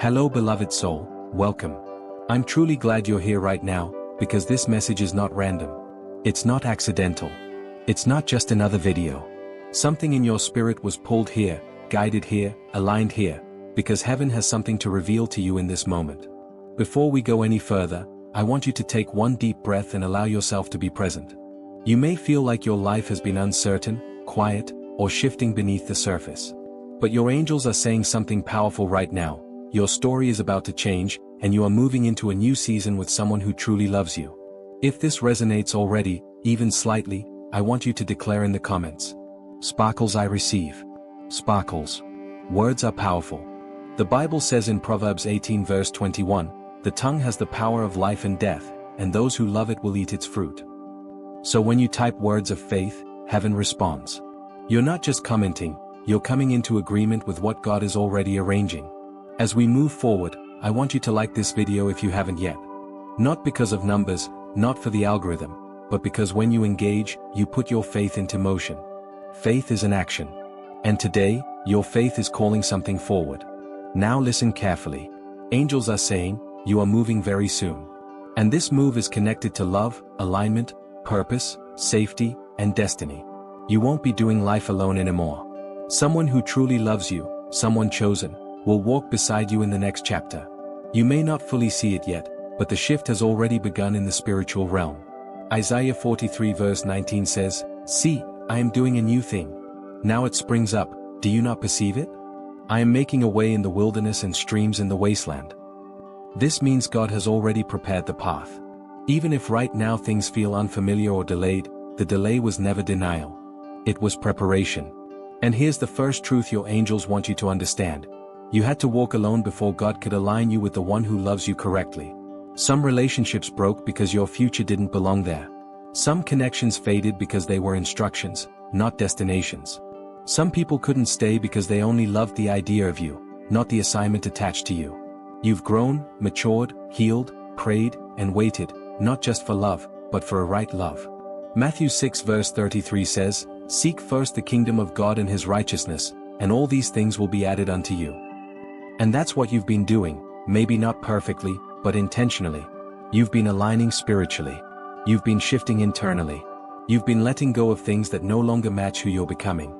Hello beloved soul, welcome. I'm truly glad you're here right now, because this message is not random. It's not accidental. It's not just another video. Something in your spirit was pulled here, guided here, aligned here, because heaven has something to reveal to you in this moment. Before we go any further, I want you to take one deep breath and allow yourself to be present. You may feel like your life has been uncertain, quiet, or shifting beneath the surface. But your angels are saying something powerful right now. Your story is about to change, and you are moving into a new season with someone who truly loves you. If this resonates already, even slightly, I want you to declare in the comments. Sparkles I receive. Sparkles. Words are powerful. The Bible says in Proverbs 18 verse 21, the tongue has the power of life and death, and those who love it will eat its fruit. So when you type words of faith, heaven responds. You're not just commenting, you're coming into agreement with what God is already arranging. As we move forward, I want you to like this video if you haven't yet. Not because of numbers, not for the algorithm, but because when you engage, you put your faith into motion. Faith is an action. And today, your faith is calling something forward. Now listen carefully. Angels are saying, you are moving very soon. And this move is connected to love, alignment, purpose, safety, and destiny. You won't be doing life alone anymore. Someone who truly loves you, someone chosen, will walk beside you in the next chapter. You may not fully see it yet, but the shift has already begun in the spiritual realm. Isaiah 43 verse 19 says, See, I am doing a new thing. Now it springs up, do you not perceive it? I am making a way in the wilderness and streams in the wasteland. This means God has already prepared the path. Even if right now things feel unfamiliar or delayed, the delay was never denial. It was preparation. And here's the first truth your angels want you to understand. You had to walk alone before God could align you with the one who loves you correctly. Some relationships broke because your future didn't belong there. Some connections faded because they were instructions, not destinations. Some people couldn't stay because they only loved the idea of you, not the assignment attached to you. You've grown, matured, healed, prayed, and waited, not just for love, but for a right love. Matthew 6 verse 33 says, Seek first the kingdom of God and his righteousness, and all these things will be added unto you. And that's what you've been doing, maybe not perfectly, but intentionally. You've been aligning spiritually. You've been shifting internally. You've been letting go of things that no longer match who you're becoming.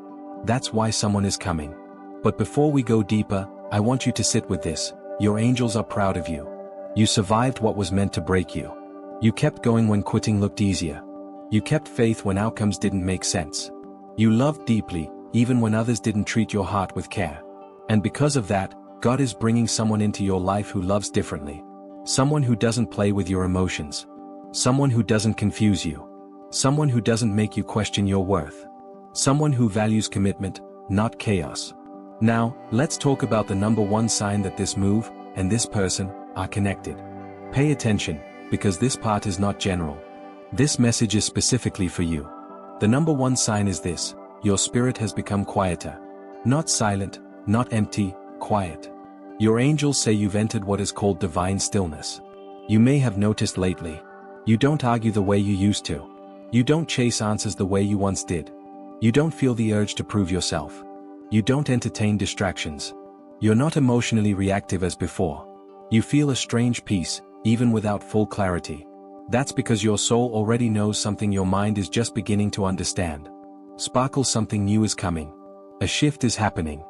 That's why someone is coming. But before we go deeper, I want you to sit with this. Your angels are proud of you. You survived what was meant to break you. You kept going when quitting looked easier. You kept faith when outcomes didn't make sense. You loved deeply, even when others didn't treat your heart with care. And because of that, God is bringing someone into your life who loves differently. Someone who doesn't play with your emotions. Someone who doesn't confuse you. Someone who doesn't make you question your worth. Someone who values commitment, not chaos. Now, let's talk about the number one sign that this move, and this person, are connected. Pay attention, because this part is not general. This message is specifically for you. The number one sign is this: your spirit has become quieter. Not silent, not empty, quiet. Your angels say you've entered what is called divine stillness. You may have noticed lately. You don't argue the way you used to. You don't chase answers the way you once did. You don't feel the urge to prove yourself. You don't entertain distractions. You're not emotionally reactive as before. You feel a strange peace, even without full clarity. That's because your soul already knows something your mind is just beginning to understand. Sparkle, something new is coming. A shift is happening.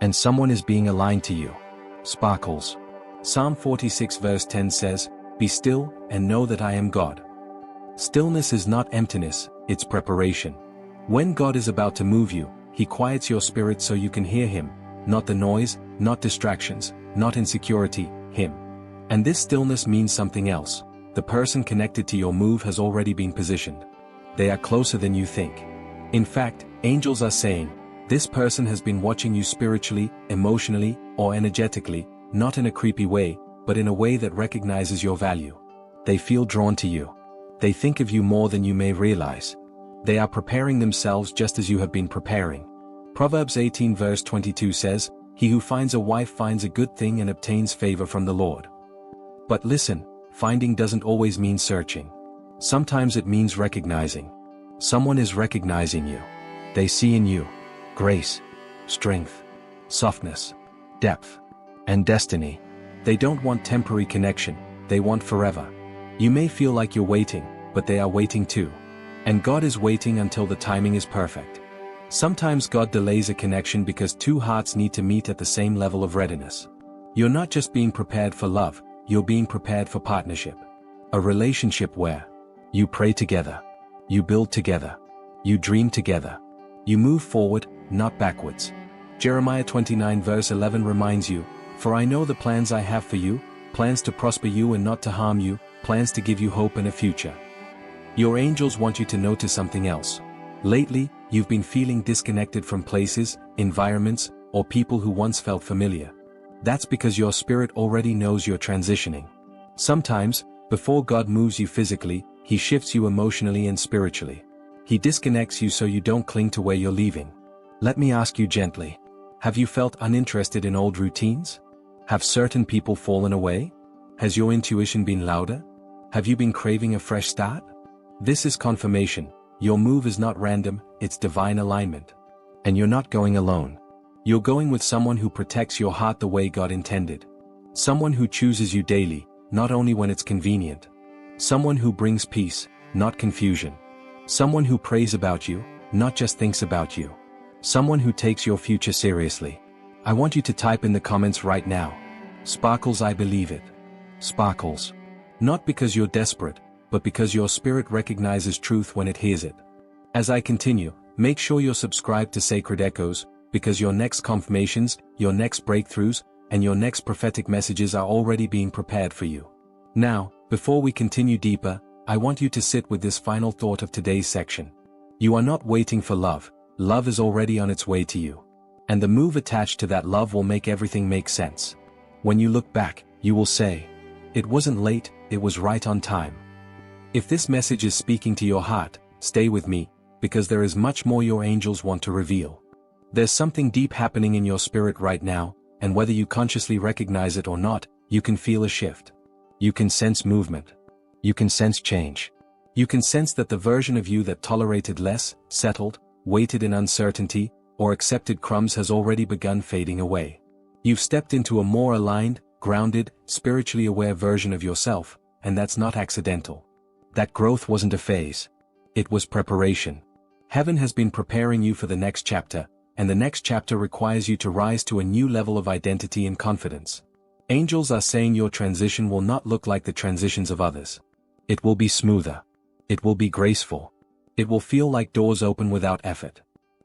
And someone is being aligned to you. Sparkles. Psalm 46 verse 10 says, Be still, and know that I am God. Stillness is not emptiness, it's preparation. When God is about to move you, He quiets your spirit so you can hear Him, not the noise, not distractions, not insecurity, Him. And this stillness means something else. The person connected to your move has already been positioned. They are closer than you think. In fact, angels are saying, this person has been watching you spiritually, emotionally, or energetically, not in a creepy way, but in a way that recognizes your value. They feel drawn to you. They think of you more than you may realize. They are preparing themselves just as you have been preparing. Proverbs 18 verse 22 says, He who finds a wife finds a good thing and obtains favor from the Lord. But listen, finding doesn't always mean searching. Sometimes it means recognizing. Someone is recognizing you. They see in you grace, strength, softness, depth, and destiny. They don't want temporary connection, they want forever. You may feel like you're waiting, but they are waiting too. And God is waiting until the timing is perfect. Sometimes God delays a connection because two hearts need to meet at the same level of readiness. You're not just being prepared for love, you're being prepared for partnership. A relationship where you pray together, you build together, you dream together, you move forward, not backwards. Jeremiah 29 verse 11 reminds you, "For I know the plans I have for you, plans to prosper you and not to harm you, plans to give you hope and a future." Your angels want you to notice something else. Lately, you've been feeling disconnected from places, environments, or people who once felt familiar. That's because your spirit already knows you're transitioning. Sometimes, before God moves you physically, He shifts you emotionally and spiritually. He disconnects you so you don't cling to where you're leaving. Let me ask you gently. Have you felt uninterested in old routines? Have certain people fallen away? Has your intuition been louder? Have you been craving a fresh start? This is confirmation. Your move is not random, it's divine alignment. And you're not going alone. You're going with someone who protects your heart the way God intended. Someone who chooses you daily, not only when it's convenient. Someone who brings peace, not confusion. Someone who prays about you, not just thinks about you. Someone who takes your future seriously. I want you to type in the comments right now. Sparkles, I believe it. Sparkles. Not because you're desperate, but because your spirit recognizes truth when it hears it. As I continue, make sure you're subscribed to Sacred Echoes, because your next confirmations, your next breakthroughs, and your next prophetic messages are already being prepared for you. Now, before we continue deeper, I want you to sit with this final thought of today's section. You are not waiting for love, love is already on its way to you. And the move attached to that love will make everything make sense. When you look back, you will say, "It wasn't late, it was right on time." If this message is speaking to your heart, stay with me, because there is much more your angels want to reveal. There's something deep happening in your spirit right now, and whether you consciously recognize it or not, you can feel a shift. You can sense movement. You can sense change. You can sense that the version of you that tolerated less, settled, waited in uncertainty, or accepted crumbs has already begun fading away. You've stepped into a more aligned, grounded, spiritually aware version of yourself, and that's not accidental. That growth wasn't a phase. It was preparation. Heaven has been preparing you for the next chapter, and the next chapter requires you to rise to a new level of identity and confidence. Angels are saying your transition will not look like the transitions of others. It will be smoother. It will be graceful. It will feel like doors open without effort.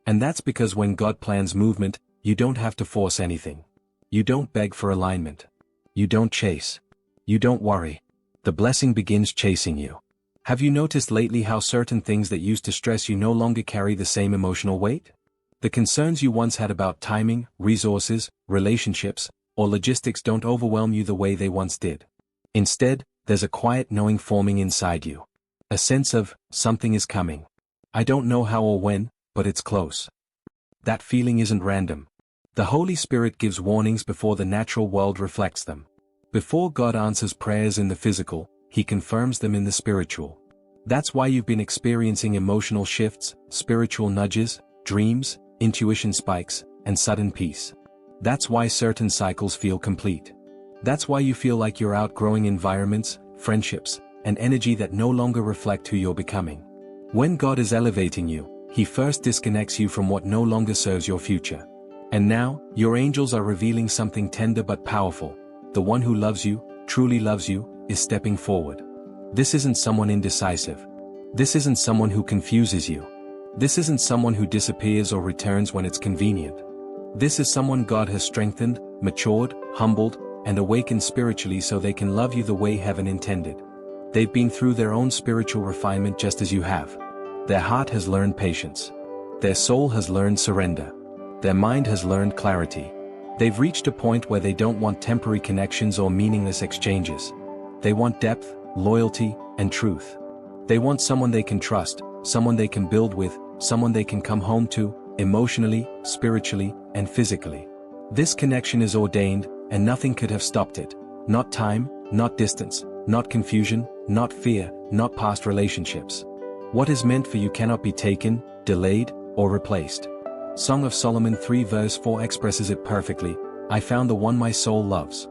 And that's because when God plans movement, you don't have to force anything. You don't beg for alignment. You don't chase. You don't worry. The blessing begins chasing you. Have you noticed lately how certain things that used to stress you no longer carry the same emotional weight? The concerns you once had about timing, resources, relationships, or logistics don't overwhelm you the way they once did. Instead, there's a quiet knowing forming inside you. A sense of, something is coming. I don't know how or when, but it's close. That feeling isn't random. The Holy Spirit gives warnings before the natural world reflects them. Before God answers prayers in the physical, He confirms them in the spiritual. That's why you've been experiencing emotional shifts, spiritual nudges, dreams, intuition spikes, and sudden peace. That's why certain cycles feel complete. That's why you feel like you're outgrowing environments, friendships, and energy that no longer reflect who you're becoming. When God is elevating you, He first disconnects you from what no longer serves your future. And now, your angels are revealing something tender but powerful. The one who loves you, truly loves you, is stepping forward. This isn't someone indecisive. This isn't someone who confuses you. This isn't someone who disappears or returns when it's convenient. This is someone God has strengthened, matured, humbled, and awakened spiritually so they can love you the way heaven intended. They've been through their own spiritual refinement just as you have. Their heart has learned patience. Their soul has learned surrender. Their mind has learned clarity. They've reached a point where they don't want temporary connections or meaningless exchanges. They want depth, loyalty, and truth. They want someone they can trust, someone they can build with, someone they can come home to, emotionally, spiritually, and physically. This connection is ordained, and nothing could have stopped it. Not time, not distance, not confusion, not fear, not past relationships. What is meant for you cannot be taken, delayed, or replaced. Song of Solomon 3 verse 4 expresses it perfectly. I found the one my soul loves.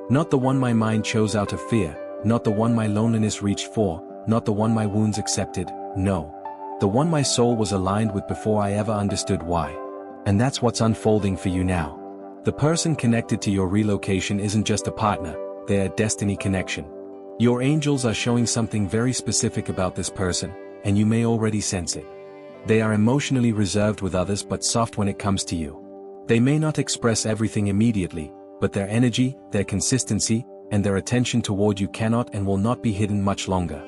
Not the one my mind chose out of fear, not the one my loneliness reached for, not the one my wounds accepted, no. The one my soul was aligned with before I ever understood why. And that's what's unfolding for you now. The person connected to your relocation isn't just a partner, they're a destiny connection. Your angels are showing something very specific about this person, and you may already sense it. They are emotionally reserved with others but soft when it comes to you. They may not express everything immediately, but their energy, their consistency, and their attention toward you cannot and will not be hidden much longer.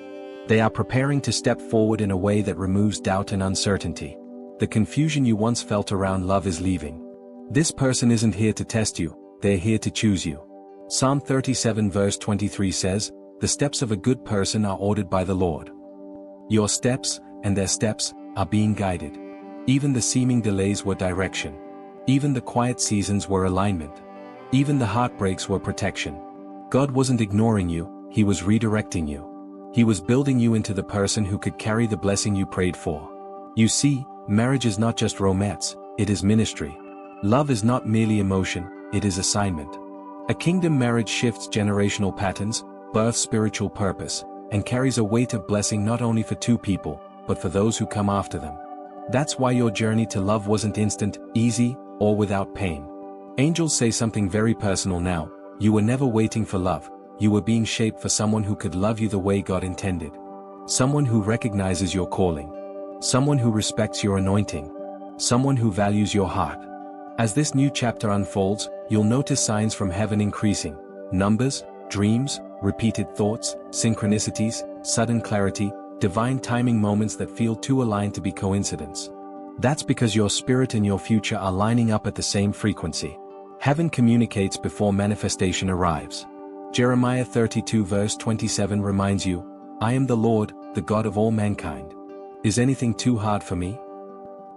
They are preparing to step forward in a way that removes doubt and uncertainty. The confusion you once felt around love is leaving. This person isn't here to test you, they're here to choose you. Psalm 37 verse 23 says, "The steps of a good person are ordered by the Lord." Your steps, and their steps, are being guided. Even the seeming delays were direction. Even the quiet seasons were alignment. Even the heartbreaks were protection. God wasn't ignoring you, He was redirecting you. He was building you into the person who could carry the blessing you prayed for. You see, marriage is not just romance, it is ministry. Love is not merely emotion, it is assignment. A kingdom marriage shifts generational patterns, births spiritual purpose, and carries a weight of blessing not only for two people, but for those who come after them. That's why your journey to love wasn't instant, easy, or without pain. Angels say something very personal now. You were never waiting for love, you were being shaped for someone who could love you the way God intended. Someone who recognizes your calling. Someone who respects your anointing. Someone who values your heart. As this new chapter unfolds, you'll notice signs from heaven increasing. Numbers, dreams, repeated thoughts, synchronicities, sudden clarity, divine timing moments that feel too aligned to be coincidence. That's because your spirit and your future are lining up at the same frequency. Heaven communicates before manifestation arrives. Jeremiah 32 verse 27 reminds you, "I am the Lord, the God of all mankind. Is anything too hard for me?"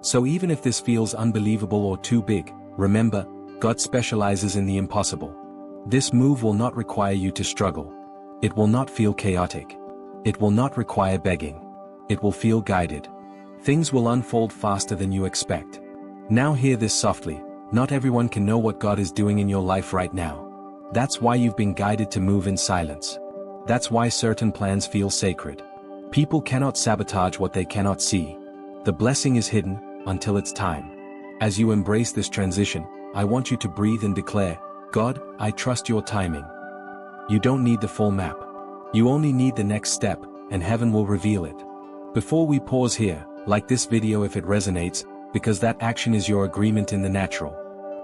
So even if this feels unbelievable or too big, remember, God specializes in the impossible. This move will not require you to struggle. It will not feel chaotic. It will not require begging. It will feel guided. Things will unfold faster than you expect. Now hear this softly, not everyone can know what God is doing in your life right now. That's why you've been guided to move in silence. That's why certain plans feel sacred. People cannot sabotage what they cannot see. The blessing is hidden, until it's time. As you embrace this transition, I want you to breathe and declare, "God, I trust your timing." You don't need the full map. You only need the next step, and heaven will reveal it. Before we pause here, like this video if it resonates, because that action is your agreement in the natural.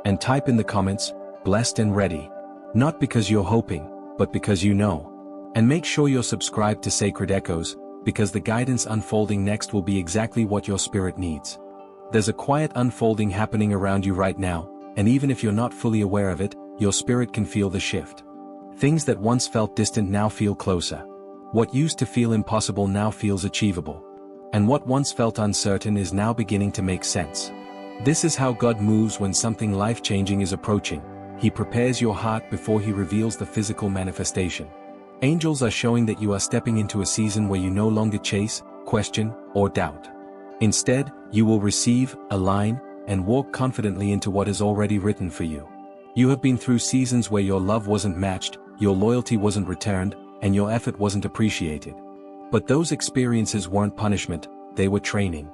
And type in the comments, "Blessed and ready." Not because you're hoping, but because you know. And make sure you're subscribed to Sacred Echoes, because the guidance unfolding next will be exactly what your spirit needs. There's a quiet unfolding happening around you right now, and even if you're not fully aware of it, your spirit can feel the shift. Things that once felt distant now feel closer. What used to feel impossible now feels achievable. And what once felt uncertain is now beginning to make sense. This is how God moves when something life-changing is approaching. He prepares your heart before He reveals the physical manifestation. Angels are showing that you are stepping into a season where you no longer chase, question, or doubt. Instead, you will receive, align, and walk confidently into what is already written for you. You have been through seasons where your love wasn't matched, your loyalty wasn't returned, and your effort wasn't appreciated. But those experiences weren't punishment, they were training.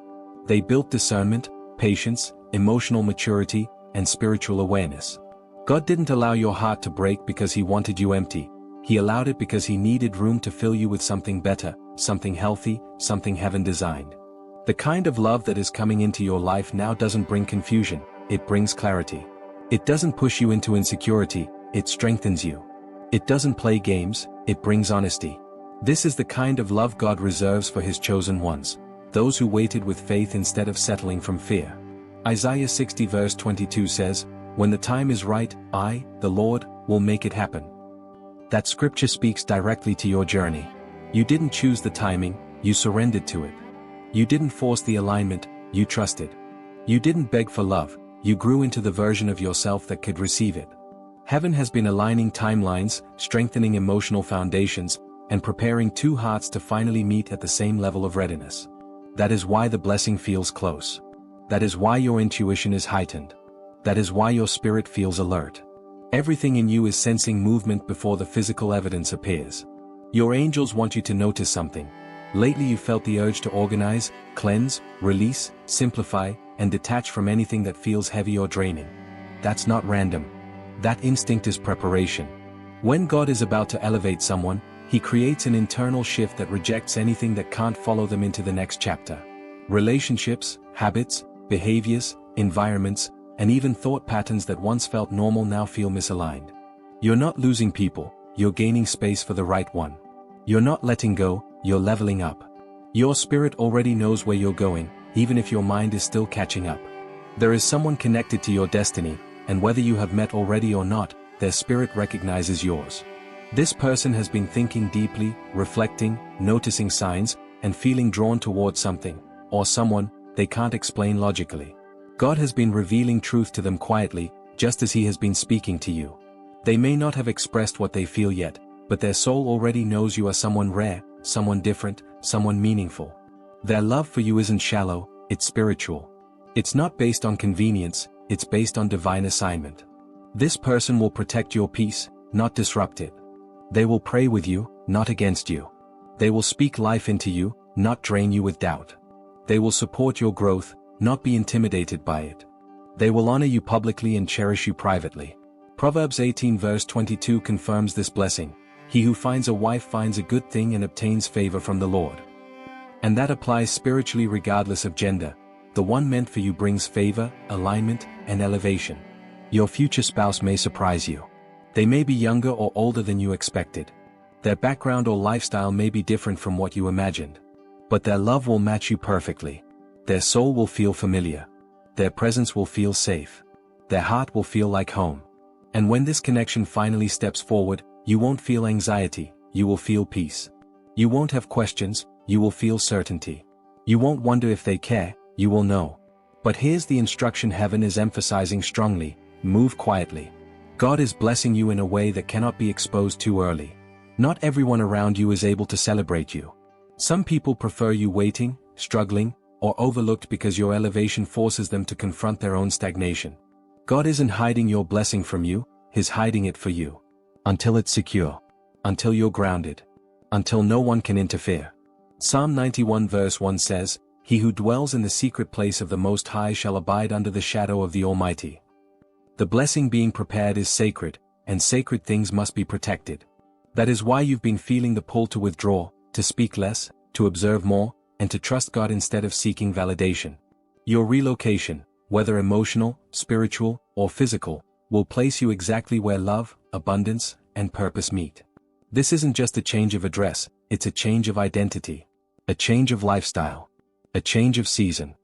They built discernment, patience, emotional maturity, and spiritual awareness. God didn't allow your heart to break because He wanted you empty. He allowed it because He needed room to fill you with something better, something healthy, something heaven designed. The kind of love that is coming into your life now doesn't bring confusion, it brings clarity. It doesn't push you into insecurity, it strengthens you. It doesn't play games, it brings honesty. This is the kind of love God reserves for His chosen ones, those who waited with faith instead of settling from fear. Isaiah 60 verse 22 says, "When the time is right, I, the Lord, will make it happen." That scripture speaks directly to your journey. You didn't choose the timing, you surrendered to it. You didn't force the alignment, you trusted. You didn't beg for love, you grew into the version of yourself that could receive it. Heaven has been aligning timelines, strengthening emotional foundations, and preparing two hearts to finally meet at the same level of readiness. That is why the blessing feels close. That is why your intuition is heightened. That is why your spirit feels alert. Everything in you is sensing movement before the physical evidence appears. Your angels want you to notice something. Lately you felt the urge to organize, cleanse, release, simplify, and detach from anything that feels heavy or draining. That's not random. That instinct is preparation. When God is about to elevate someone, He creates an internal shift that rejects anything that can't follow them into the next chapter. Relationships, habits, behaviors, environments, and even thought patterns that once felt normal now feel misaligned. You're not losing people, you're gaining space for the right one. You're not letting go, you're leveling up. Your spirit already knows where you're going, even if your mind is still catching up. There is someone connected to your destiny, and whether you have met already or not, their spirit recognizes yours. This person has been thinking deeply, reflecting, noticing signs, and feeling drawn towards something, or someone, they can't explain logically. God has been revealing truth to them quietly, just as He has been speaking to you. They may not have expressed what they feel yet, but their soul already knows you are someone rare, someone different, someone meaningful. Their love for you isn't shallow, it's spiritual. It's not based on convenience, it's based on divine assignment. This person will protect your peace, not disrupt it. They will pray with you, not against you. They will speak life into you, not drain you with doubt. They will support your growth, not be intimidated by it. They will honor you publicly and cherish you privately. Proverbs 18 verse 22 confirms this blessing. He who finds a wife finds a good thing and obtains favor from the Lord. And that applies spiritually regardless of gender. The one meant for you brings favor, alignment, and elevation. Your future spouse may surprise you. They may be younger or older than you expected. Their background or lifestyle may be different from what you imagined. But their love will match you perfectly. Their soul will feel familiar. Their presence will feel safe. Their heart will feel like home. And when this connection finally steps forward, you won't feel anxiety, you will feel peace. You won't have questions, you will feel certainty. You won't wonder if they care, you will know. But here's the instruction heaven is emphasizing strongly: move quietly. God is blessing you in a way that cannot be exposed too early. Not everyone around you is able to celebrate you. Some people prefer you waiting, struggling, or overlooked because your elevation forces them to confront their own stagnation. God isn't hiding your blessing from you, He's hiding it for you. Until it's secure. Until you're grounded. Until no one can interfere. Psalm 91 verse 1 says, "He who dwells in the secret place of the Most High shall abide under the shadow of the Almighty." The blessing being prepared is sacred, and sacred things must be protected. That is why you've been feeling the pull to withdraw, to speak less, to observe more, and to trust God instead of seeking validation. Your relocation, whether emotional, spiritual, or physical, will place you exactly where love, abundance, and purpose meet. This isn't just a change of address, it's a change of identity. A change of lifestyle. A change of season.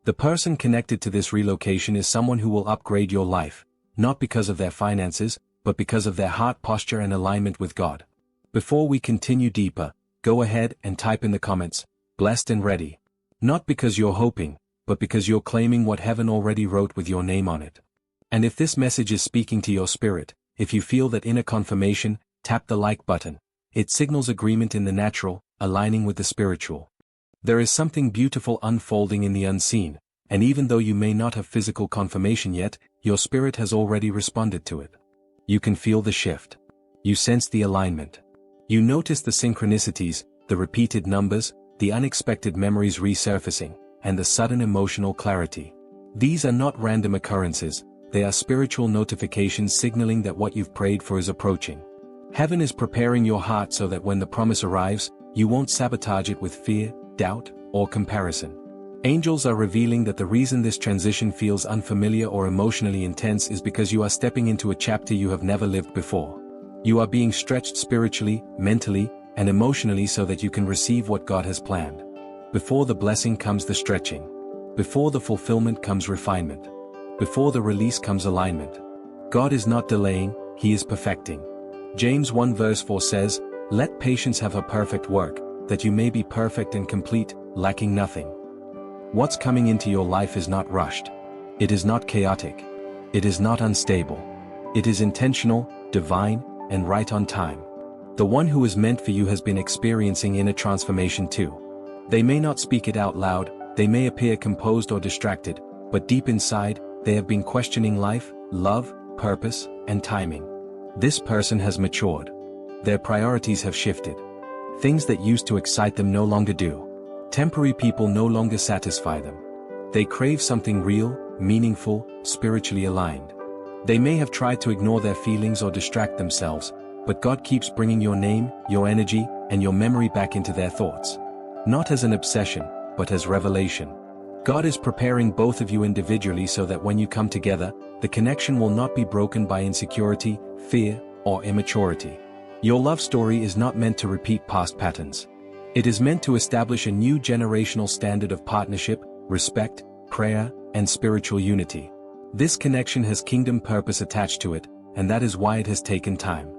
The person connected to this relocation is someone who will upgrade your life, not because of their finances, but because of their heart posture and alignment with God. Before we continue deeper, go ahead and type in the comments, "Blessed and ready." Not because you're hoping, but because you're claiming what heaven already wrote with your name on it. And if this message is speaking to your spirit, if you feel that inner confirmation, tap the like button. It signals agreement in the natural, aligning with the spiritual. There is something beautiful unfolding in the unseen, and even though you may not have physical confirmation yet, your spirit has already responded to it. You can feel the shift. You sense the alignment. You notice the synchronicities, the repeated numbers, the unexpected memories resurfacing, and the sudden emotional clarity. These are not random occurrences, they are spiritual notifications signaling that what you've prayed for is approaching. Heaven is preparing your heart so that when the promise arrives, you won't sabotage it with fear, doubt, or comparison. Angels are revealing that the reason this transition feels unfamiliar or emotionally intense is because you are stepping into a chapter you have never lived before. You are being stretched spiritually, mentally, and emotionally so that you can receive what God has planned. Before the blessing comes the stretching. Before the fulfillment comes refinement. Before the release comes alignment. God is not delaying, He is perfecting. James 1 verse 4 says, "Let patience have her perfect work, that you may be perfect and complete, lacking nothing." What's coming into your life is not rushed. It is not chaotic. It is not unstable. It is intentional, divine, and right on time. The one who is meant for you has been experiencing inner transformation too. They may not speak it out loud, they may appear composed or distracted, but deep inside, they have been questioning life, love, purpose, and timing. This person has matured. Their priorities have shifted. Things that used to excite them no longer do. Temporary people no longer satisfy them. They crave something real, meaningful, spiritually aligned. They may have tried to ignore their feelings or distract themselves, but God keeps bringing your name, your energy, and your memory back into their thoughts. Not as an obsession, but as revelation. God is preparing both of you individually so that when you come together, the connection will not be broken by insecurity, fear, or immaturity. Your love story is not meant to repeat past patterns. It is meant to establish a new generational standard of partnership, respect, prayer, and spiritual unity. This connection has kingdom purpose attached to it, and that is why it has taken time.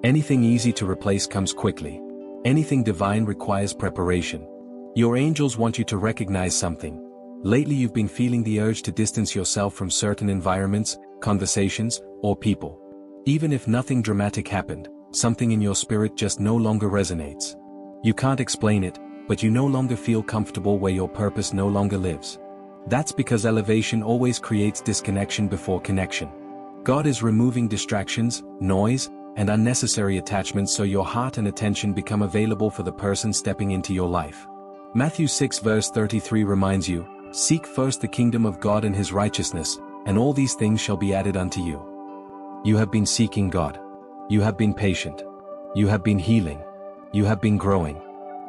Anything easy to replace comes quickly. Anything divine requires preparation. Your angels want you to recognize something. Lately you've been feeling the urge to distance yourself from certain environments, conversations, or people. Even if nothing dramatic happened, something in your spirit just no longer resonates. You can't explain it, but you no longer feel comfortable where your purpose no longer lives. That's because elevation always creates disconnection before connection. God is removing distractions, noise, and unnecessary attachments so your heart and attention become available for the person stepping into your life. Matthew 6 verse 33 reminds you, "Seek first the kingdom of God and his righteousness, and all these things shall be added unto you." You have been seeking God. You have been patient. You have been healing. You have been growing.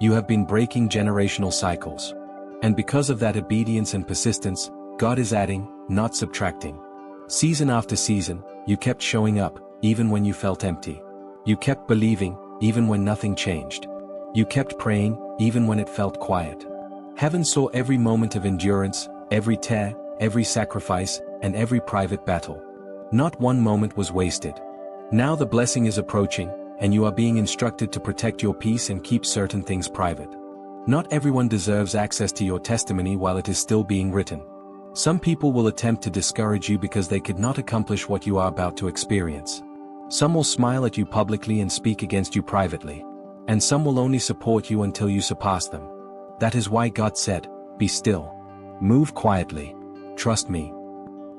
You have been breaking generational cycles. And because of that obedience and persistence, God is adding, not subtracting. Season after season, you kept showing up, even when you felt empty. You kept believing, even when nothing changed. You kept praying, even when it felt quiet. Heaven saw every moment of endurance, every tear, every sacrifice, and every private battle. Not one moment was wasted. Now the blessing is approaching, and you are being instructed to protect your peace and keep certain things private. Not everyone deserves access to your testimony while it is still being written. Some people will attempt to discourage you because they could not accomplish what you are about to experience. Some will smile at you publicly and speak against you privately. And some will only support you until you surpass them. That is why God said, "Be still. Move quietly. Trust me."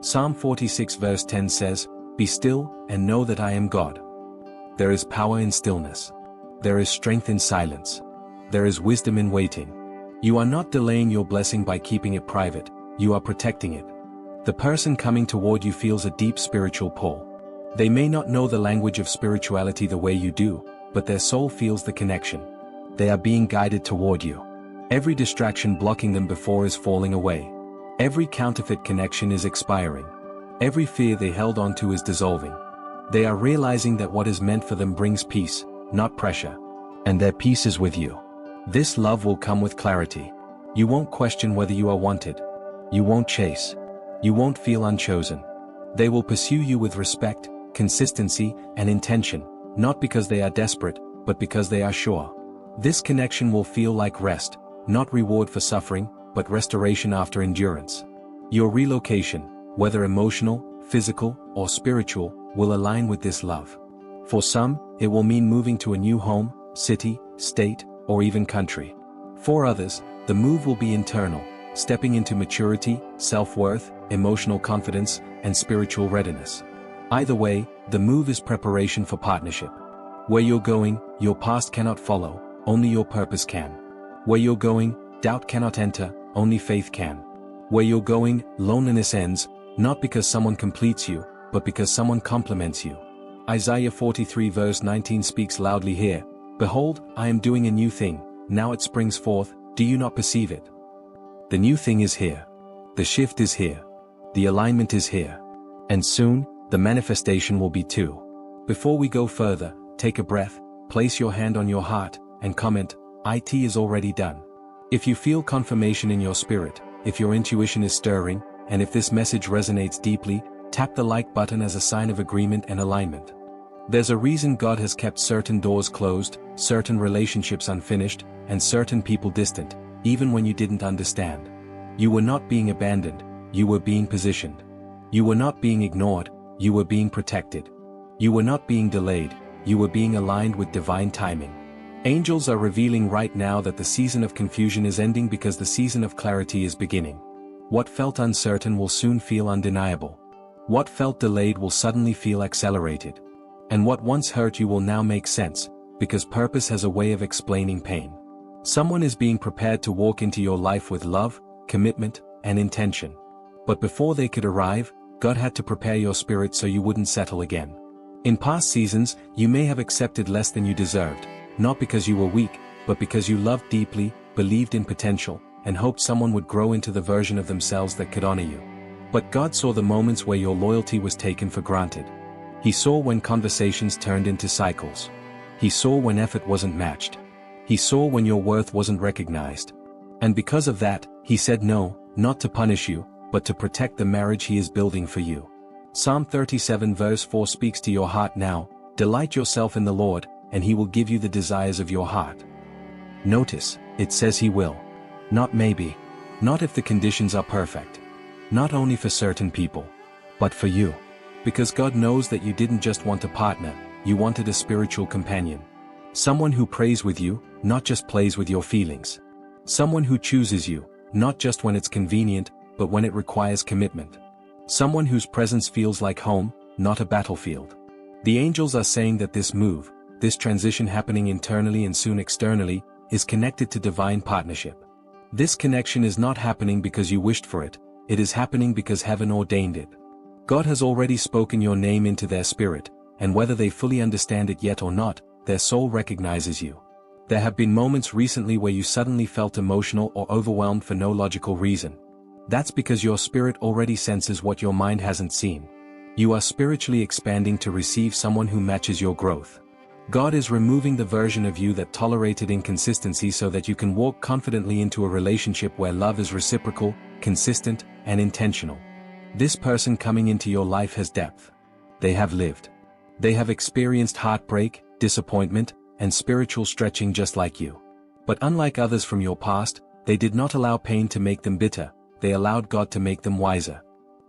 Psalm 46 verse 10 says, "Be still, and know that I am God." There is power in stillness. There is strength in silence. There is wisdom in waiting. You are not delaying your blessing by keeping it private, you are protecting it. The person coming toward you feels a deep spiritual pull. They may not know the language of spirituality the way you do, but their soul feels the connection. They are being guided toward you. Every distraction blocking them before is falling away. Every counterfeit connection is expiring. Every fear they held on to is dissolving. They are realizing that what is meant for them brings peace, not pressure. And their peace is with you. This love will come with clarity. You won't question whether you are wanted. You won't chase. You won't feel unchosen. They will pursue you with respect, consistency, and intention, not because they are desperate, but because they are sure. This connection will feel like rest, not reward for suffering, but restoration after endurance. Your relocation, whether emotional, physical, or spiritual, will align with this love. For some, it will mean moving to a new home, city, state, or even country. For others, the move will be internal, stepping into maturity, self-worth, emotional confidence, and spiritual readiness. Either way, the move is preparation for partnership. Where you're going, your past cannot follow, only your purpose can. Where you're going, doubt cannot enter, only faith can. Where you're going, loneliness ends, not because someone completes you, but because someone complements you. Isaiah 43 verse 19 speaks loudly here. "Behold, I am doing a new thing, now it springs forth, do you not perceive it?" The new thing is here. The shift is here. The alignment is here. And soon, the manifestation will be too. Before we go further, take a breath, place your hand on your heart, and comment, "It is already done." If you feel confirmation in your spirit, if your intuition is stirring, and if this message resonates deeply, tap the like button as a sign of agreement and alignment. There's a reason God has kept certain doors closed, certain relationships unfinished, and certain people distant, even when you didn't understand. You were not being abandoned, you were being positioned. You were not being ignored, you were being protected. You were not being delayed, you were being aligned with divine timing. Angels are revealing right now that the season of confusion is ending because the season of clarity is beginning. What felt uncertain will soon feel undeniable. What felt delayed will suddenly feel accelerated. And what once hurt you will now make sense, because purpose has a way of explaining pain. Someone is being prepared to walk into your life with love, commitment, and intention. But before they could arrive, God had to prepare your spirit so you wouldn't settle again. In past seasons, you may have accepted less than you deserved, not because you were weak, but because you loved deeply, believed in potential, and hoped someone would grow into the version of themselves that could honor you. But God saw the moments where your loyalty was taken for granted. He saw when conversations turned into cycles. He saw when effort wasn't matched. He saw when your worth wasn't recognized. And because of that, He said no, not to punish you, but to protect the marriage He is building for you. Psalm 37 verse 4 speaks to your heart now. Delight yourself in the Lord, and He will give you the desires of your heart. Notice, it says He will. Not maybe. Not if the conditions are perfect. Not only for certain people, but for you. Because God knows that you didn't just want a partner, you wanted a spiritual companion. Someone who prays with you, not just plays with your feelings. Someone who chooses you, not just when it's convenient, but when it requires commitment. Someone whose presence feels like home, not a battlefield. The angels are saying that this move, this transition happening internally and soon externally, is connected to divine partnership. This connection is not happening because you wished for it, it is happening because heaven ordained it. God has already spoken your name into their spirit, and whether they fully understand it yet or not, their soul recognizes you. There have been moments recently where you suddenly felt emotional or overwhelmed for no logical reason. That's because your spirit already senses what your mind hasn't seen. You are spiritually expanding to receive someone who matches your growth. God is removing the version of you that tolerated inconsistency so that you can walk confidently into a relationship where love is reciprocal, consistent, and intentional. This person coming into your life has depth. They have lived. They have experienced heartbreak, disappointment, and spiritual stretching just like you. But unlike others from your past, they did not allow pain to make them bitter. They allowed God to make them wiser.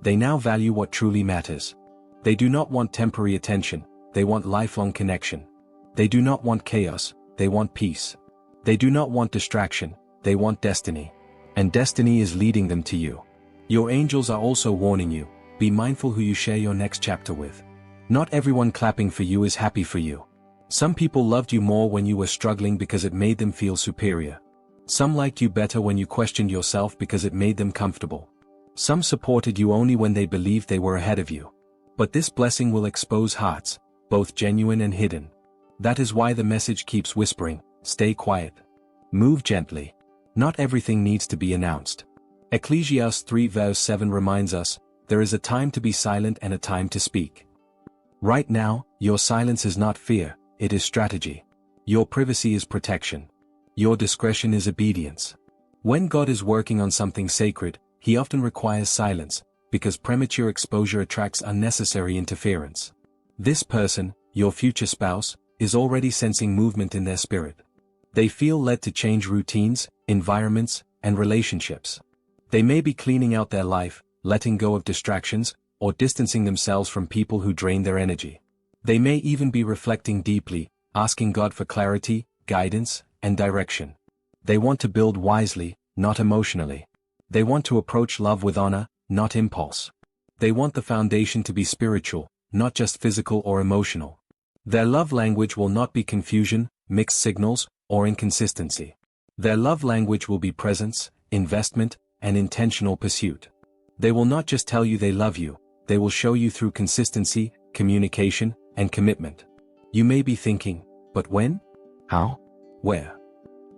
They now value what truly matters. They do not want temporary attention, they want lifelong connection. They do not want chaos, they want peace. They do not want distraction, they want destiny. And destiny is leading them to you. Your angels are also warning you, be mindful who you share your next chapter with. Not everyone clapping for you is happy for you. Some people loved you more when you were struggling because it made them feel superior. Some liked you better when you questioned yourself because it made them comfortable. Some supported you only when they believed they were ahead of you. But this blessing will expose hearts, both genuine and hidden. That is why the message keeps whispering, stay quiet. Move gently. Not everything needs to be announced. Ecclesiastes 3 verse 7 reminds us, there is a time to be silent and a time to speak. Right now, your silence is not fear, it is strategy. Your privacy is protection. Your discretion is obedience. When God is working on something sacred, He often requires silence, because premature exposure attracts unnecessary interference. This person, your future spouse, is already sensing movement in their spirit. They feel led to change routines, environments, and relationships. They may be cleaning out their life, letting go of distractions, or distancing themselves from people who drain their energy. They may even be reflecting deeply, asking God for clarity, guidance, and direction. They want to build wisely, not emotionally. They want to approach love with honor, not impulse. They want the foundation to be spiritual, not just physical or emotional. Their love language will not be confusion, mixed signals, or inconsistency. Their love language will be presence, investment, and intentional pursuit. They will not just tell you they love you, they will show you through consistency, communication, and commitment. You may be thinking, but when? How? Where?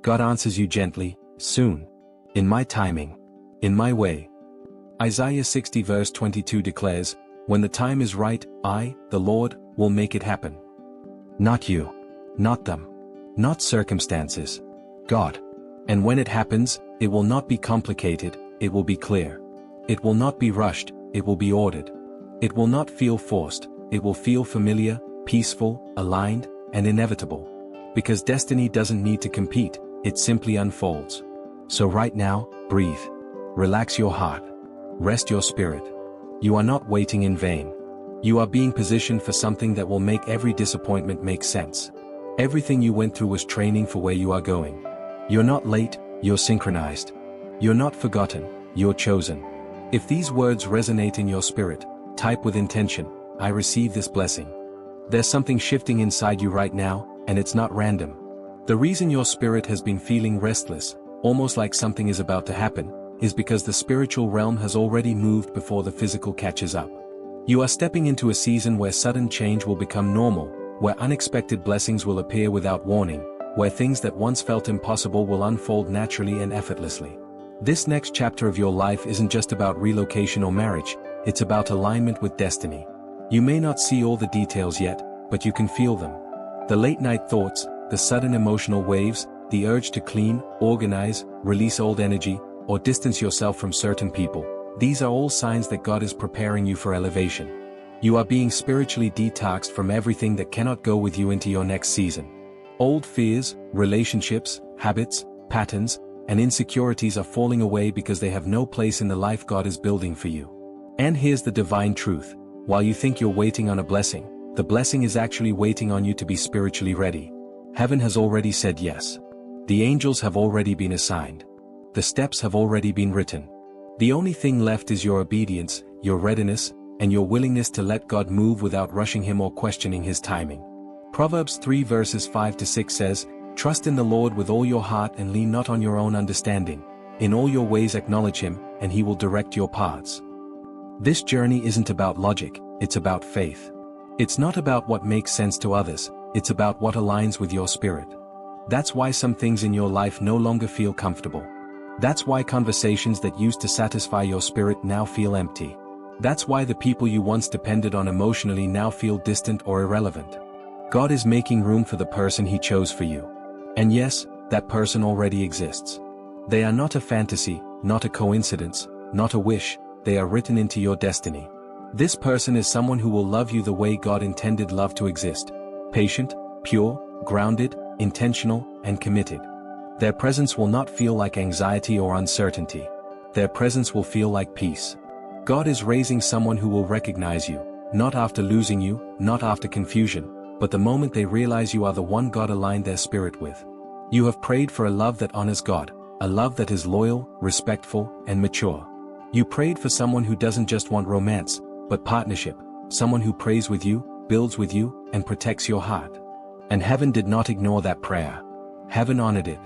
God answers you gently, soon. In my timing. In my way. Isaiah 60 verse 22 declares, when the time is right, I, the Lord, will make it happen. Not you. Not them. Not circumstances. God. And when it happens, it will not be complicated, it will be clear. It will not be rushed, it will be ordered. It will not feel forced, it will feel familiar, peaceful, aligned, and inevitable. Because destiny doesn't need to compete, it simply unfolds. So right now, breathe. Relax your heart. Rest your spirit. You are not waiting in vain. You are being positioned for something that will make every disappointment make sense. Everything you went through was training for where you are going. You're not late, you're synchronized. You're not forgotten, you're chosen. If these words resonate in your spirit, Type with intention, I receive this blessing. There's something shifting inside you right now, and it's not random. The reason your spirit has been feeling restless, almost like something is about to happen, is because the spiritual realm has already moved before the physical catches up. You are stepping into a season where sudden change will become normal, where unexpected blessings will appear without warning, where things that once felt impossible will unfold naturally and effortlessly. This next chapter of your life isn't just about relocation or marriage, it's about alignment with destiny. You may not see all the details yet, but you can feel them. The late-night thoughts, the sudden emotional waves, the urge to clean, organize, release old energy, or distance yourself from certain people, these are all signs that God is preparing you for elevation. You are being spiritually detoxed from everything that cannot go with you into your next season. Old fears, relationships, habits, patterns, and insecurities are falling away because they have no place in the life God is building for you. And here's the divine truth. While you think you're waiting on a blessing, the blessing is actually waiting on you to be spiritually ready. Heaven has already said yes. The angels have already been assigned. The steps have already been written. The only thing left is your obedience, your readiness, and your willingness to let God move without rushing Him or questioning His timing. Proverbs 3 verses 5-6 says, "Trust in the Lord with all your heart and lean not on your own understanding. In all your ways acknowledge Him, and He will direct your paths." This journey isn't about logic, it's about faith. It's not about what makes sense to others, it's about what aligns with your spirit. That's why some things in your life no longer feel comfortable. That's why conversations that used to satisfy your spirit now feel empty. That's why the people you once depended on emotionally now feel distant or irrelevant. God is making room for the person He chose for you. And yes, that person already exists. They are not a fantasy, not a coincidence, not a wish, they are written into your destiny. This person is someone who will love you the way God intended love to exist. Patient, pure, grounded, intentional, and committed. Their presence will not feel like anxiety or uncertainty. Their presence will feel like peace. God is raising someone who will recognize you, not after losing you, not after confusion, but the moment they realize you are the one God aligned their spirit with. You have prayed for a love that honors God, a love that is loyal, respectful, and mature. You prayed for someone who doesn't just want romance, but partnership, someone who prays with you, builds with you, and protects your heart. And heaven did not ignore that prayer. Heaven honored it.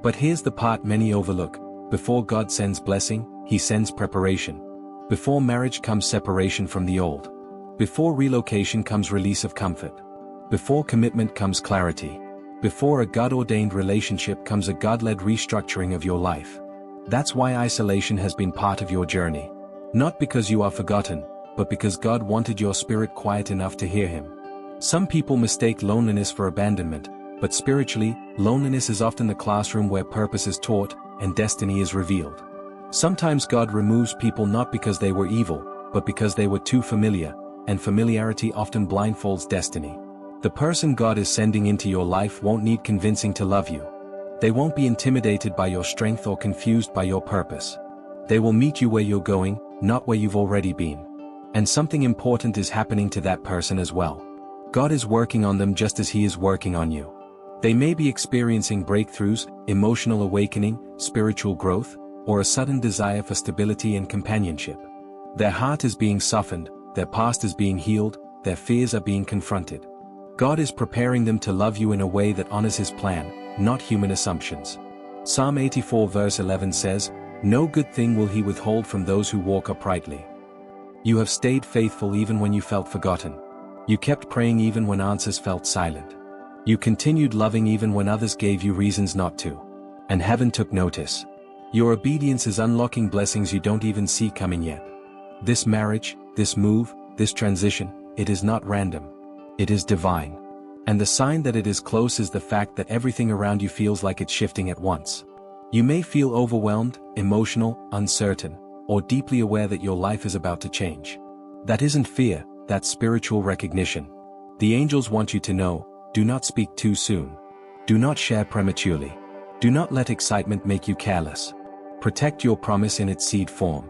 But here's the part many overlook. Before God sends blessing, He sends preparation. Before marriage comes separation from the old. Before relocation comes release of comfort. Before commitment comes clarity. Before a God-ordained relationship comes a God-led restructuring of your life. That's why isolation has been part of your journey. Not because you are forgotten, but because God wanted your spirit quiet enough to hear Him. Some people mistake loneliness for abandonment, but spiritually, loneliness is often the classroom where purpose is taught and destiny is revealed. Sometimes God removes people not because they were evil, but because they were too familiar, and familiarity often blindfolds destiny. The person God is sending into your life won't need convincing to love you. They won't be intimidated by your strength or confused by your purpose. They will meet you where you're going, not where you've already been. And something important is happening to that person as well. God is working on them just as He is working on you. They may be experiencing breakthroughs, emotional awakening, spiritual growth, or a sudden desire for stability and companionship. Their heart is being softened, their past is being healed, their fears are being confronted. God is preparing them to love you in a way that honors His plan, not human assumptions. Psalm 84 verse 11 says, "No good thing will He withhold from those who walk uprightly." You have stayed faithful even when you felt forgotten. You kept praying even when answers felt silent. You continued loving even when others gave you reasons not to. And heaven took notice. Your obedience is unlocking blessings you don't even see coming yet. This marriage, this move, this transition, it is not random. It is divine. And the sign that it is close is the fact that everything around you feels like it's shifting at once. You may feel overwhelmed, emotional, uncertain, or deeply aware that your life is about to change. That isn't fear, that's spiritual recognition. The angels want you to know, do not speak too soon. Do not share prematurely. Do not let excitement make you careless. Protect your promise in its seed form.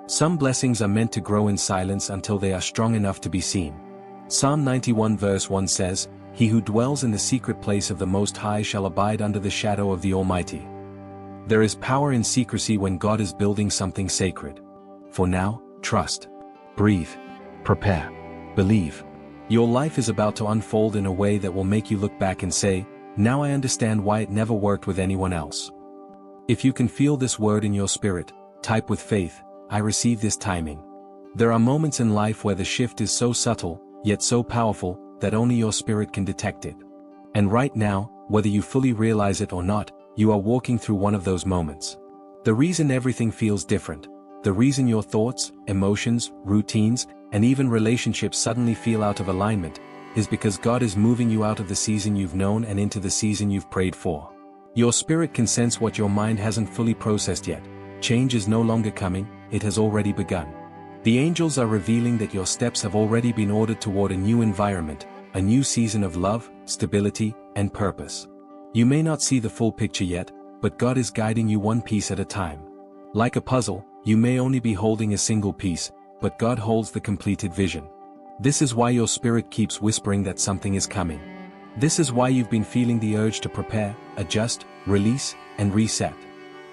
Some blessings are meant to grow in silence until they are strong enough to be seen. Psalm 91 verse 1 says, "He who dwells in the secret place of the Most High shall abide under the shadow of the Almighty." There is power in secrecy when God is building something sacred. For now, trust. Breathe. Prepare. Believe. Your life is about to unfold in a way that will make you look back and say, "Now I understand why it never worked with anyone else." If you can feel this word in your spirit, type with faith, "I receive this timing." There are moments in life where the shift is so subtle, yet so powerful, that only your spirit can detect it. And right now, whether you fully realize it or not, you are walking through one of those moments. The reason everything feels different, the reason your thoughts, emotions, routines, and even relationships suddenly feel out of alignment, is because God is moving you out of the season you've known and into the season you've prayed for. Your spirit can sense what your mind hasn't fully processed yet. Change is no longer coming, it has already begun. The angels are revealing that your steps have already been ordered toward a new environment, a new season of love, stability, and purpose. You may not see the full picture yet, but God is guiding you one piece at a time. Like a puzzle, you may only be holding a single piece, but God holds the completed vision. This is why your spirit keeps whispering that something is coming. This is why you've been feeling the urge to prepare, adjust, release, and reset.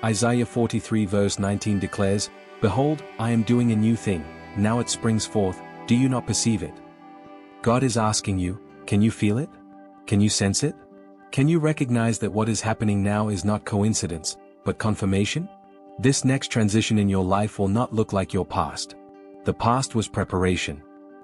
Isaiah 43 verse 19 declares, "Behold, I am doing a new thing, now it springs forth, do you not perceive it?" God is asking you, can you feel it? Can you sense it? Can you recognize that what is happening now is not coincidence, but confirmation? This next transition in your life will not look like your past. The past was preparation.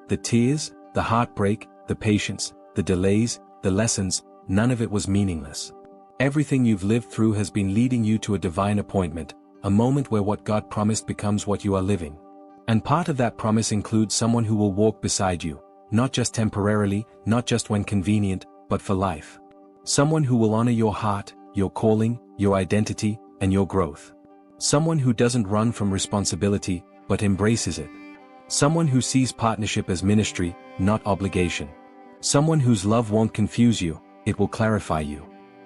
The tears, the heartbreak, the patience, the delays, the lessons, none of it was meaningless. Everything you've lived through has been leading you to a divine appointment, a moment where what God promised becomes what you are living. And part of that promise includes someone who will walk beside you, not just temporarily, not just when convenient, but for life. Someone who will honor your heart, your calling, your identity, and your growth. Someone who doesn't run from responsibility, but embraces it. Someone who sees partnership as ministry, not obligation. Someone whose love won't confuse you, it will clarify you.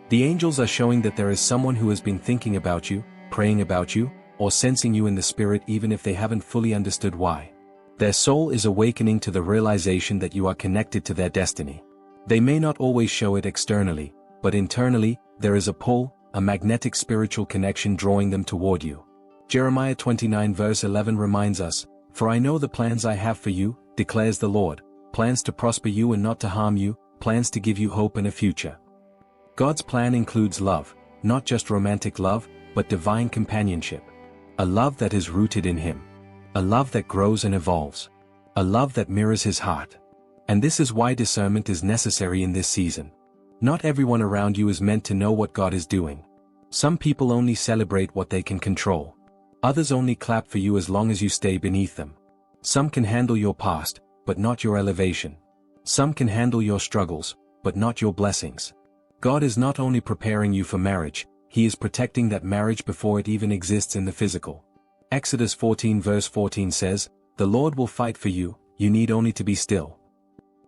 The angels are showing that there is someone who has been thinking about you, praying about you, or sensing you in the spirit even if they haven't fully understood why. Their soul is awakening to the realization that you are connected to their destiny. They may not always show it externally, but internally, there is a pull, a magnetic spiritual connection drawing them toward you. Jeremiah 29 verse 11 reminds us, "For I know the plans I have for you, declares the Lord, plans to prosper you and not to harm you, plans to give you hope and a future." God's plan includes love, not just romantic love, but divine companionship. A love that is rooted in Him. A love that grows and evolves. A love that mirrors His heart. And this is why discernment is necessary in this season. Not everyone around you is meant to know what God is doing. Some people only celebrate what they can control. Others only clap for you as long as you stay beneath them. Some can handle your past, but not your elevation. Some can handle your struggles, but not your blessings. God is not only preparing you for marriage, He is protecting that marriage before it even exists in the physical. Exodus 14 verse 14 says, "The Lord will fight for you, you need only to be still."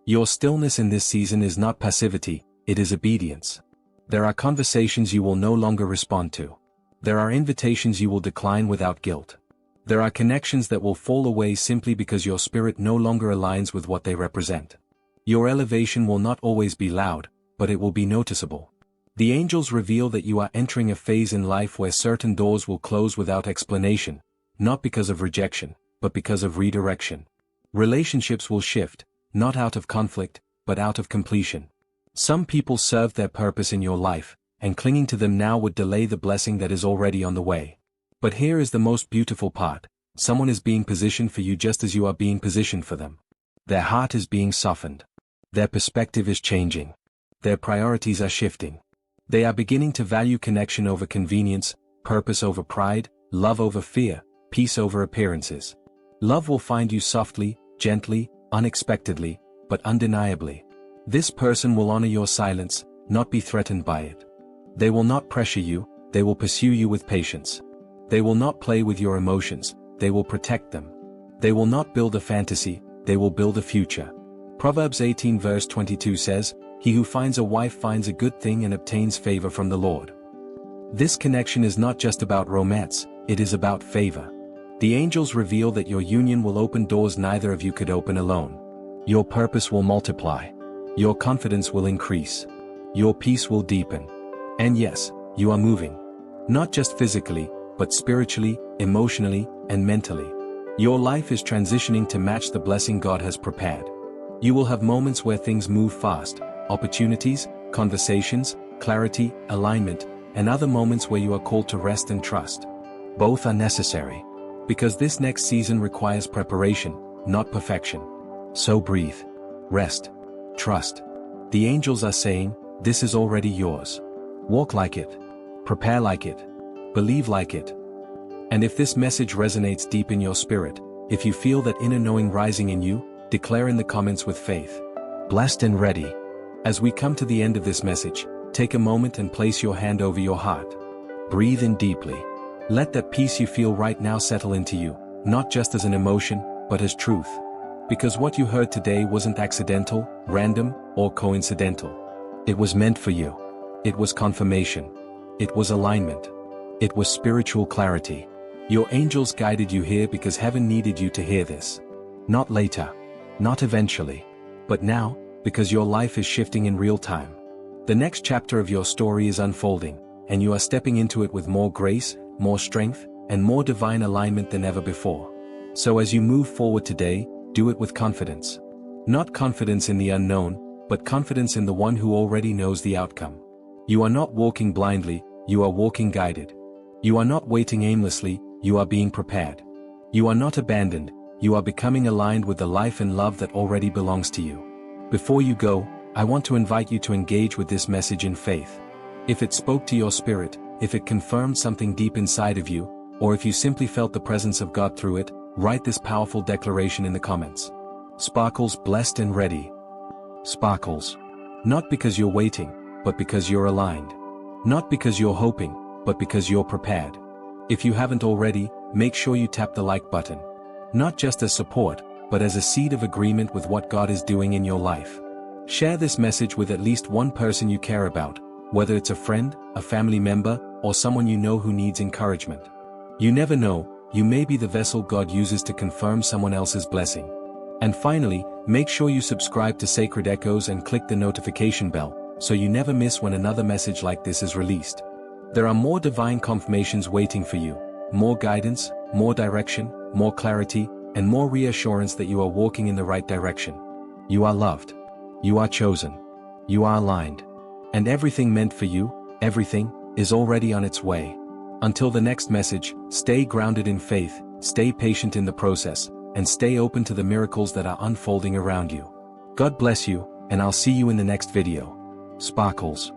Your stillness in this season is not passivity, it is obedience. There are conversations you will no longer respond to. There are invitations you will decline without guilt. There are connections that will fall away simply because your spirit no longer aligns with what they represent. Your elevation will not always be loud, but it will be noticeable. The angels reveal that you are entering a phase in life where certain doors will close without explanation, not because of rejection, but because of redirection. Relationships will shift, not out of conflict, but out of completion. Some people served their purpose in your life, and clinging to them now would delay the blessing that is already on the way. But here is the most beautiful part, someone is being positioned for you just as you are being positioned for them. Their heart is being softened. Their perspective is changing. Their priorities are shifting. They are beginning to value connection over convenience, purpose over pride, love over fear, peace over appearances. Love will find you softly, gently, unexpectedly, but undeniably. This person will honor your silence, not be threatened by it. They will not pressure you, they will pursue you with patience. They will not play with your emotions, they will protect them. They will not build a fantasy, they will build a future. Proverbs 18 verse 22 says, "He who finds a wife finds a good thing and obtains favor from the Lord." This connection is not just about romance, it is about favor. The angels reveal that your union will open doors neither of you could open alone. Your purpose will multiply. Your confidence will increase. Your peace will deepen. And yes, you are moving. Not just physically, but spiritually, emotionally, and mentally. Your life is transitioning to match the blessing God has prepared. You will have moments where things move fast, opportunities, conversations, clarity, alignment, and other moments where you are called to rest and trust. Both are necessary. Because this next season requires preparation, not perfection. So breathe. Rest. Trust. The angels are saying, this is already yours. Walk like it. Prepare like it. Believe like it. And if this message resonates deep in your spirit, if you feel that inner knowing rising in you, declare in the comments with faith. Blessed and ready. As we come to the end of this message, take a moment and place your hand over your heart. Breathe in deeply. Let that peace you feel right now settle into you, not just as an emotion, but as truth. Because what you heard today wasn't accidental, random, or coincidental. It was meant for you. It was confirmation. It was alignment. It was spiritual clarity. Your angels guided you here because heaven needed you to hear this. Not later. Not eventually. But now, because your life is shifting in real time. The next chapter of your story is unfolding, and you are stepping into it with more grace, more strength, and more divine alignment than ever before. So as you move forward today, do it with confidence. Not confidence in the unknown, but confidence in the one who already knows the outcome. You are not walking blindly, you are walking guided. You are not waiting aimlessly, you are being prepared. You are not abandoned, you are becoming aligned with the life and love that already belongs to you. Before you go, I want to invite you to engage with this message in faith. If it spoke to your spirit, if it confirmed something deep inside of you, or if you simply felt the presence of God through it, write this powerful declaration in the comments. Sparkles, blessed and ready. Sparkles. Not because you're waiting, but because you're aligned. Not because you're hoping, but because you're prepared. If you haven't already, make sure you tap the like button. Not just as support, but as a seed of agreement with what God is doing in your life. Share this message with at least one person you care about, whether it's a friend, a family member, or someone you know who needs encouragement. You never know, you may be the vessel God uses to confirm someone else's blessing. And finally, make sure you subscribe to Sacred Echoes and click the notification bell, so you never miss when another message like this is released. There are more divine confirmations waiting for you, more guidance, more direction, more clarity, and more reassurance that you are walking in the right direction. You are loved. You are chosen. You are aligned. And everything meant for you, everything, is already on its way. Until the next message, stay grounded in faith, stay patient in the process, and stay open to the miracles that are unfolding around you. God bless you, and I'll see you in the next video. Sparkles.